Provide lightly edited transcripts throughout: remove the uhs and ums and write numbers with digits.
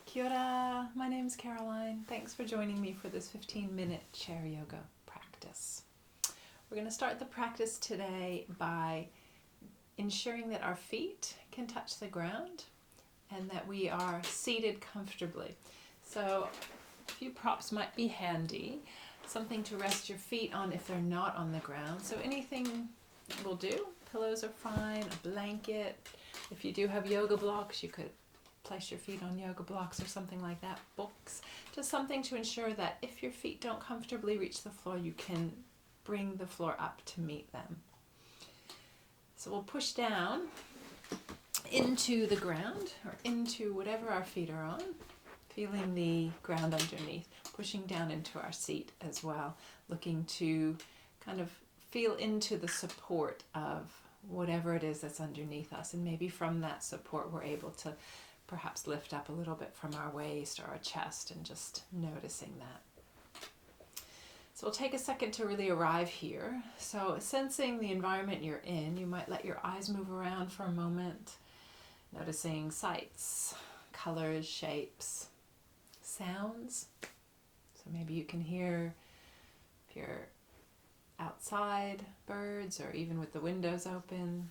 Kia ora, my name's Caroline. Thanks for joining me for this 15-minute chair yoga practice. We're going to start the practice today by ensuring that our feet can touch the ground and that we are seated comfortably. So a few props might be handy. Something to rest your feet on if they're not on the ground. So anything will do. Pillows are fine, a blanket. If you do have yoga blocks, you could place your feet on yoga blocks or something like that. Books. Just something to ensure that if your feet don't comfortably reach the floor, you can bring the floor up to meet them. So we'll push down into the ground or into whatever our feet are on, feeling the ground underneath, pushing down into our seat as well, looking to kind of feel into the support of whatever it is that's underneath us, and maybe from that support we're able to perhaps lift up a little bit from our waist or our chest, and just noticing that. So we'll take a second to really arrive here. So sensing the environment you're in, you might let your eyes move around for a moment, noticing sights, colors, shapes, sounds. So maybe you can hear, if you're outside, birds, or even with the windows open,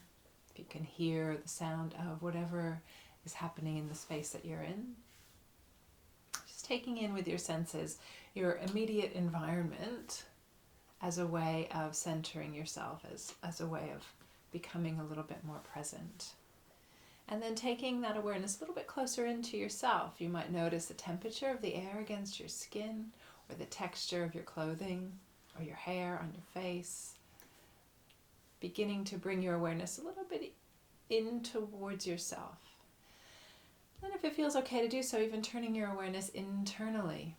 if you can hear the sound of whatever is happening in the space that you're in. Just taking in with your senses your immediate environment as a way of centering yourself, as a way of becoming a little bit more present. And then taking that awareness a little bit closer into yourself. You might notice the temperature of the air against your skin, or the texture of your clothing, or your hair on your face. Beginning to bring your awareness a little bit in towards yourself. And if it feels okay to do so, even turning your awareness internally.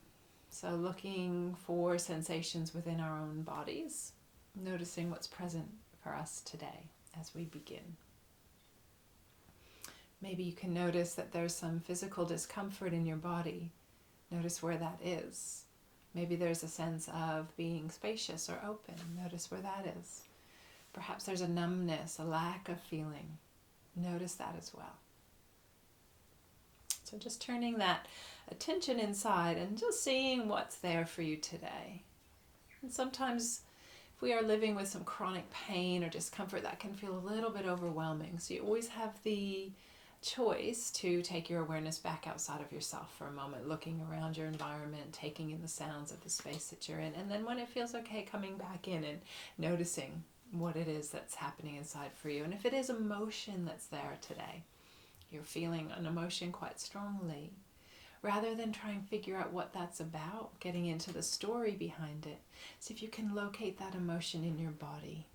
So looking for sensations within our own bodies, noticing what's present for us today as we begin. Maybe you can notice that there's some physical discomfort in your body. Notice where that is. Maybe there's a sense of being spacious or open. Notice where that is. Perhaps there's a numbness, a lack of feeling. Notice that as well. So just turning that attention inside and just seeing what's there for you today. And sometimes if we are living with some chronic pain or discomfort, that can feel a little bit overwhelming. So you always have the choice to take your awareness back outside of yourself for a moment, looking around your environment, taking in the sounds of the space that you're in. And then when it feels okay, coming back in and noticing what it is that's happening inside for you. And if it is emotion that's there today, you're feeling an emotion quite strongly, rather than try and figure out what that's about, getting into the story behind it, see if you can locate that emotion in your body.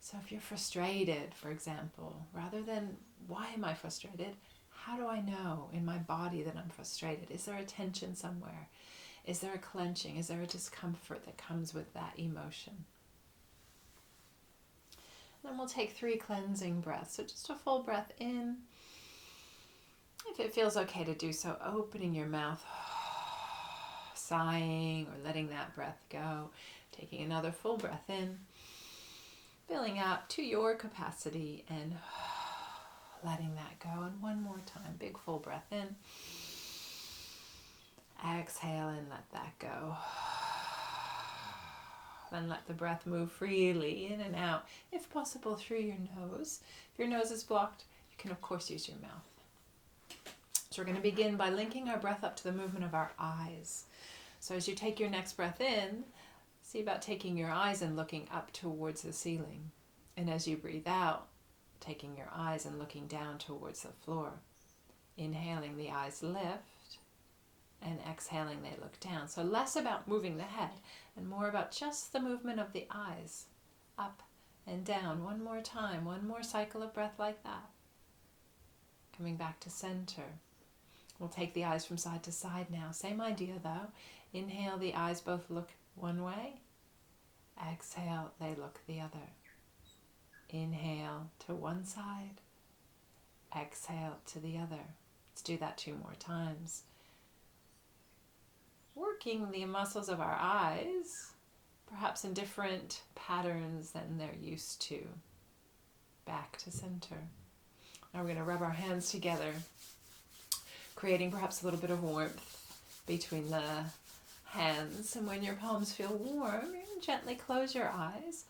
So if you're frustrated, for example, rather than why am I frustrated, how do I know in my body that I'm frustrated? Is there a tension somewhere? Is there a clenching? Is there a discomfort that comes with that emotion? And then we'll take 3 cleansing breaths. So just a full breath in. If it feels okay to do so, opening your mouth, sighing or letting that breath go. Taking another full breath in, filling out to your capacity and letting that go. And one more time, big full breath in. Exhale and let that go. Then let the breath move freely in and out, if possible through your nose. If your nose is blocked, you can of course use your mouth. So we're going to begin by linking our breath up to the movement of our eyes. So as you take your next breath in, see about taking your eyes and looking up towards the ceiling. And as you breathe out, taking your eyes and looking down towards the floor. Inhaling, the eyes lift, and exhaling, they look down. So less about moving the head and more about just the movement of the eyes, up and down. One more time, one more cycle of breath like that. Coming back to center. We'll take the eyes from side to side now. Same idea though. Inhale, the eyes both look one way. Exhale, they look the other. Inhale to one side. Exhale to the other. Let's do that 2 more times. Working the muscles of our eyes, perhaps in different patterns than they're used to. Back to center. Now we're going to rub our hands together. creating perhaps a little bit of warmth between the hands. And when your palms feel warm, you can gently close your eyes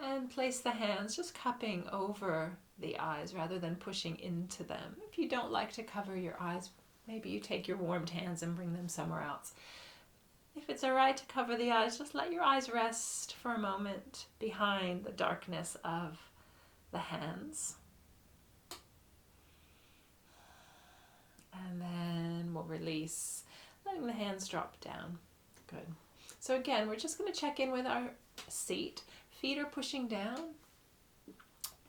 and place the hands just cupping over the eyes rather than pushing into them. If you don't like to cover your eyes, maybe you take your warmed hands and bring them somewhere else. If it's all right to cover the eyes, just let your eyes rest for a moment behind the darkness of the hands. And then we'll release, letting the hands drop down. Good. So again, we're just going to check in with our seat. Feet are pushing down.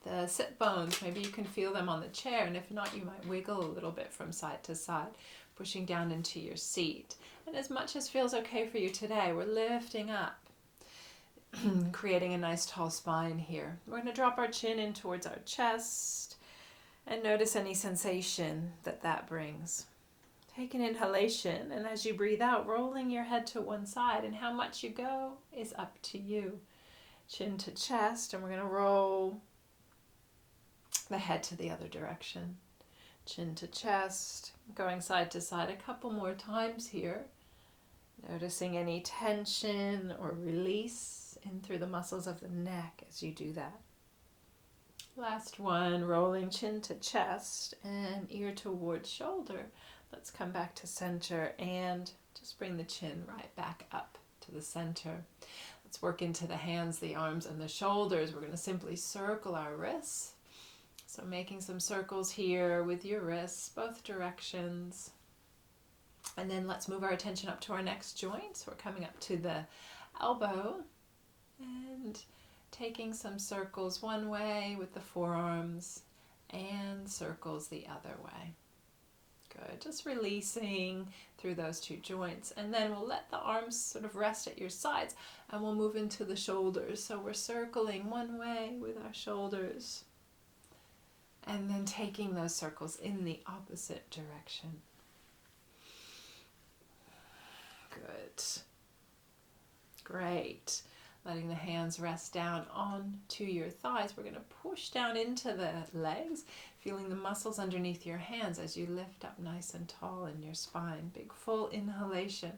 The sit bones, maybe you can feel them on the chair, and if not, you might wiggle a little bit from side to side, pushing down into your seat. And as much as feels okay for you today, we're lifting up, creating a nice tall spine here. We're going to drop our chin in towards our chest and notice any sensation that brings. Take an inhalation, and as you breathe out, rolling your head to one side, and how much you go is up to you. Chin to chest, and we're going to roll the head to the other direction. Chin to chest, going side to side a couple more times here. Noticing any tension or release in through the muscles of the neck as you do that. Last one, rolling chin to chest and ear towards shoulder. Let's come back to center and just bring the chin right back up to the center. Let's work into the hands, the arms, and the shoulders. We're going to simply circle our wrists. So making some circles here with your wrists, both directions. And then let's move our attention up to our next joint. So we're coming up to the elbow and taking some circles one way with the forearms and circles the other way. Good. Just releasing through those two joints. And then we'll let the arms sort of rest at your sides and we'll move into the shoulders. So we're circling one way with our shoulders and then taking those circles in the opposite direction. Good. Great. Letting the hands rest down onto your thighs. We're going to push down into the legs, feeling the muscles underneath your hands as you lift up nice and tall in your spine. Big full inhalation.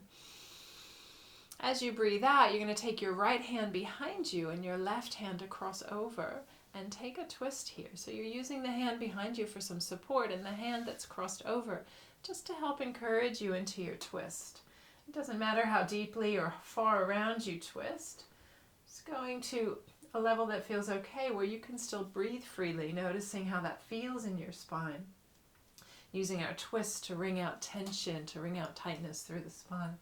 As you breathe out, you're going to take your right hand behind you and your left hand to cross over and take a twist here. So you're using the hand behind you for some support and the hand that's crossed over just to help encourage you into your twist. It doesn't matter how deeply or far around you twist. Just going to a level that feels okay where you can still breathe freely, noticing how that feels in your spine. Using our twist to wring out tension, to wring out tightness through the spine.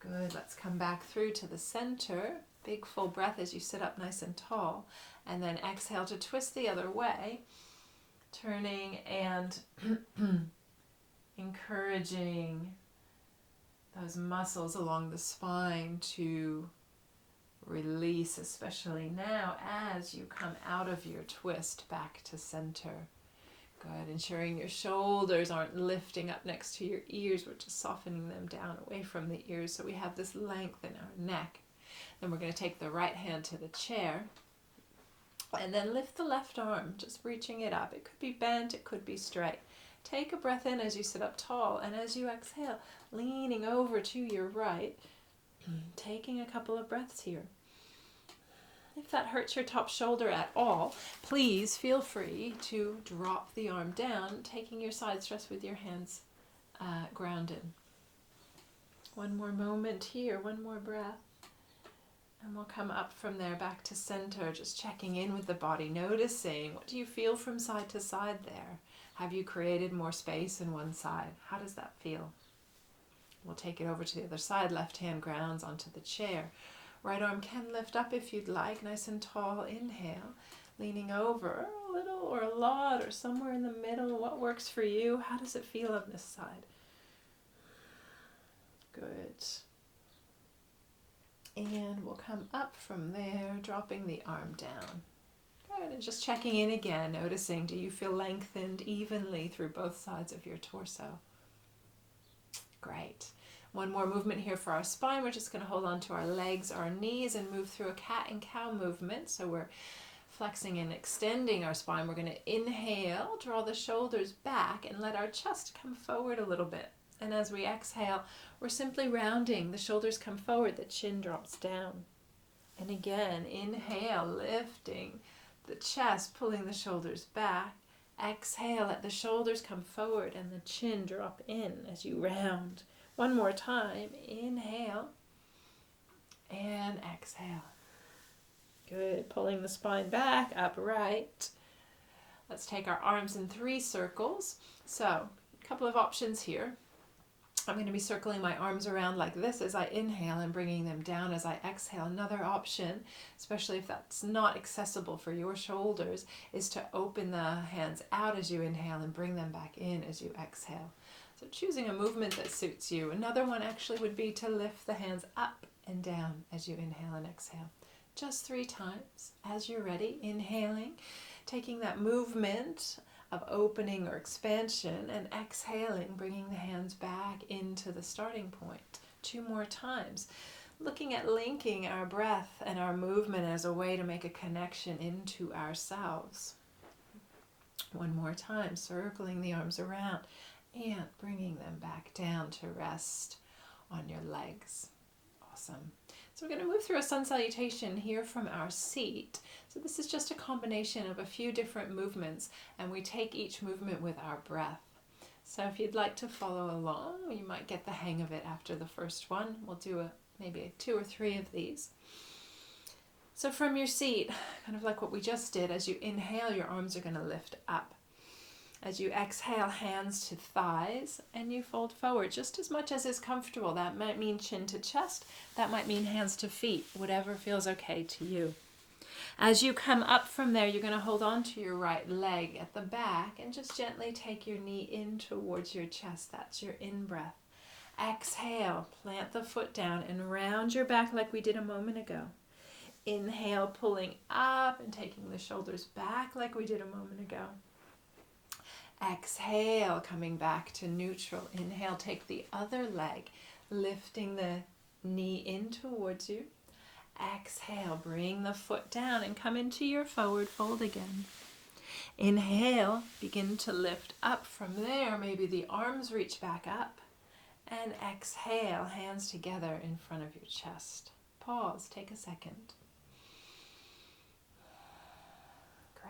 Good. Let's come back through to the center. Big full breath as you sit up nice and tall. And then exhale to twist the other way. Turning and encouraging those muscles along the spine to release, especially now as you come out of your twist back to center. Good. Ensuring your shoulders aren't lifting up next to your ears. We're just softening them down away from the ears so we have this length in our neck. Then we're going to take the right hand to the chair and then lift the left arm, just reaching it up. It could be bent, it could be straight. Take a breath in as you sit up tall, and as you exhale, leaning over to your right, taking a couple of breaths here. If that hurts your top shoulder at all, please feel free to drop the arm down, taking your side stress with your hands grounded. One more moment here, one more breath. And we'll come up from there back to center, just checking in with the body, noticing what do you feel from side to side there. Have you created more space in one side? How does that feel? We'll take it over to the other side. Left hand grounds onto the chair. Right arm can lift up if you'd like, nice and tall. Inhale, leaning over a little or a lot or somewhere in the middle. What works for you? How does it feel on this side? Good. And we'll come up from there, dropping the arm down. Good, and just checking in again, noticing, do you feel lengthened evenly through both sides of your torso? Great. One more movement here for our spine. We're just going to hold on to our legs, our knees, and move through a cat and cow movement. So we're flexing and extending our spine, we're going to inhale, draw the shoulders back, and let our chest come forward a little bit. And as we exhale, we're simply rounding. The shoulders come forward, the chin drops down. And again, inhale, lifting the chest, pulling the shoulders back. Exhale, let the shoulders come forward and the chin drop in as you round. One more time. Inhale and exhale. Good. Pulling the spine back, upright. Let's take our arms in 3 circles. So, a couple of options here. I'm going to be circling my arms around like this as I inhale and bringing them down as I exhale. Another option, especially if that's not accessible for your shoulders, is to open the hands out as you inhale and bring them back in as you exhale. So choosing a movement that suits you. Another one actually would be to lift the hands up and down as you inhale and exhale. Just 3 times as you're ready. Inhaling, taking that movement of opening or expansion, and exhaling, bringing the hands back into the starting point. 2 more times. Looking at linking our breath and our movement as a way to make a connection into ourselves. 1 more time, circling the arms around and bringing them back down to rest on your legs. Awesome. So we're going to move through a sun salutation here from our seat. So this is just a combination of a few different movements, and we take each movement with our breath. So if you'd like to follow along, you might get the hang of it after the first one. We'll do maybe 2 or 3 of these. So from your seat, kind of like what we just did, as you inhale, your arms are going to lift up. As you exhale, hands to thighs, and you fold forward just as much as is comfortable. That might mean chin to chest. That might mean hands to feet, whatever feels okay to you. As you come up from there, you're going to hold on to your right leg at the back and just gently take your knee in towards your chest. That's your in-breath. Exhale, plant the foot down and round your back like we did a moment ago. Inhale, pulling up and taking the shoulders back like we did a moment ago. Exhale, coming back to neutral. Inhale, take the other leg, lifting the knee in towards you. Exhale, bring the foot down and come into your forward fold again. Inhale, begin to lift up from there. Maybe the arms reach back up. And exhale, hands together in front of your chest. Pause, take a second.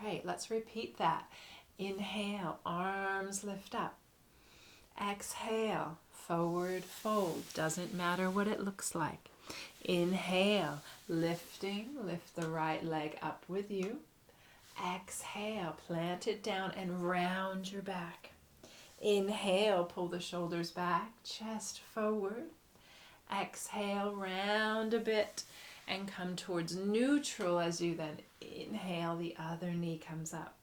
Great, let's repeat that. Inhale, arms lift up. Exhale, forward fold. Doesn't matter what it looks like. Inhale, lifting, lift the right leg up with you. Exhale, plant it down and round your back. Inhale, pull the shoulders back, chest forward. Exhale, round a bit and come towards neutral as you then inhale, the other knee comes up.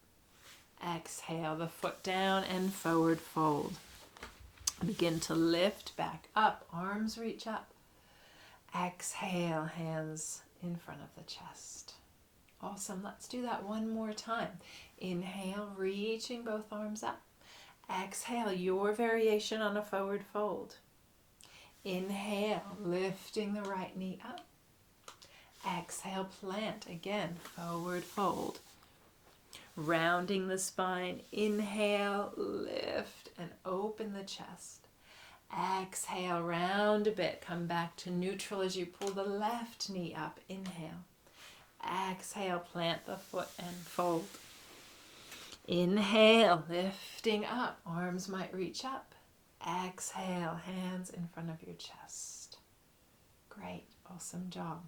Exhale, the foot down and forward fold. Begin to lift back up, arms reach up. Exhale, hands in front of the chest. Awesome, let's do that one more time. Inhale, reaching both arms up. Exhale, your variation on a forward fold. Inhale, lifting the right knee up. Exhale, plant again, forward fold. Rounding the spine, inhale, lift and open the chest. Exhale, round a bit, come back to neutral as you pull the left knee up. Inhale. Exhale, plant the foot and fold. Inhale, lifting up, arms might reach up. Exhale, hands in front of your chest. Great, awesome job.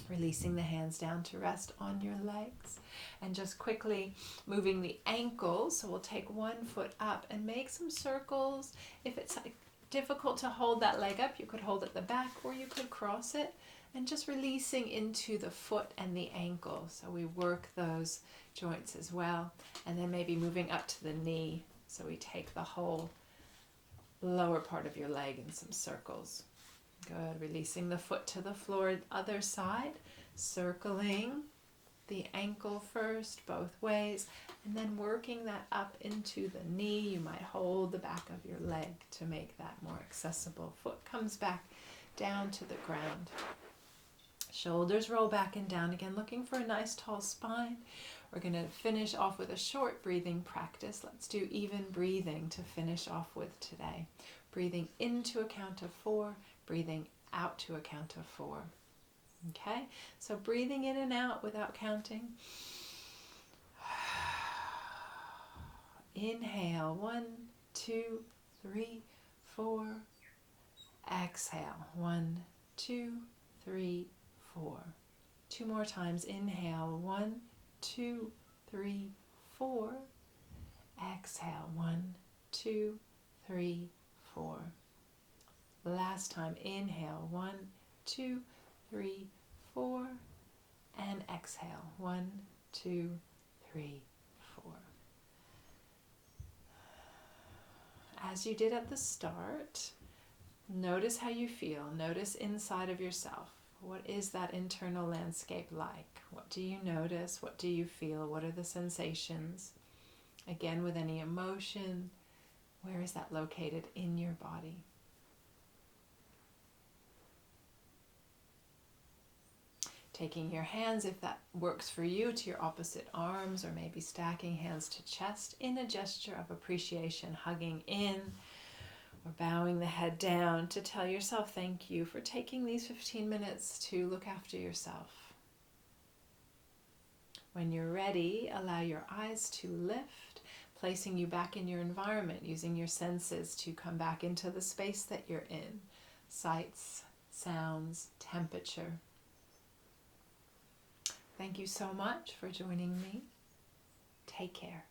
Releasing the hands down to rest on your legs. And just quickly moving the ankles. So we'll take one foot up and make some circles. If it's difficult to hold that leg up, you could hold it at the back or you could cross it. And just releasing into the foot and the ankle. So we work those joints as well. And then maybe moving up to the knee. So we take the whole lower part of your leg in some circles. Good. Releasing the foot to the floor, other side. Circling the ankle first, both ways. And then working that up into the knee. You might hold the back of your leg to make that more accessible. Foot comes back down to the ground. Shoulders roll back and down again, looking for a nice tall spine. We're going to finish off with a short breathing practice. Let's do even breathing to finish off with today. Breathing into a count of 4, breathing out to a count of 4. Okay, so breathing in and out without counting. Inhale, 1, 2, 3, 4. Exhale, 1, 2, 3, 4. 2 more times. Inhale, 1, 2, 3, 4. Exhale, 1, 2, 3, 4. Last time. Inhale, 1, 2, 3, 4. And exhale, 1, 2, 3, 4. As you did at the start, notice how you feel. Notice inside of yourself. What is that internal landscape like? What do you notice? What do you feel? What are the sensations? Again, with any emotion, where is that located in your body? Taking your hands, if that works for you, to your opposite arms, or maybe stacking hands to chest in a gesture of appreciation, hugging in, or bowing the head down to tell yourself thank you for taking these 15 minutes to look after yourself. When you're ready, allow your eyes to lift, placing you back in your environment, using your senses to come back into the space that you're in. Sights, sounds, temperature. Thank you so much for joining me. Take care.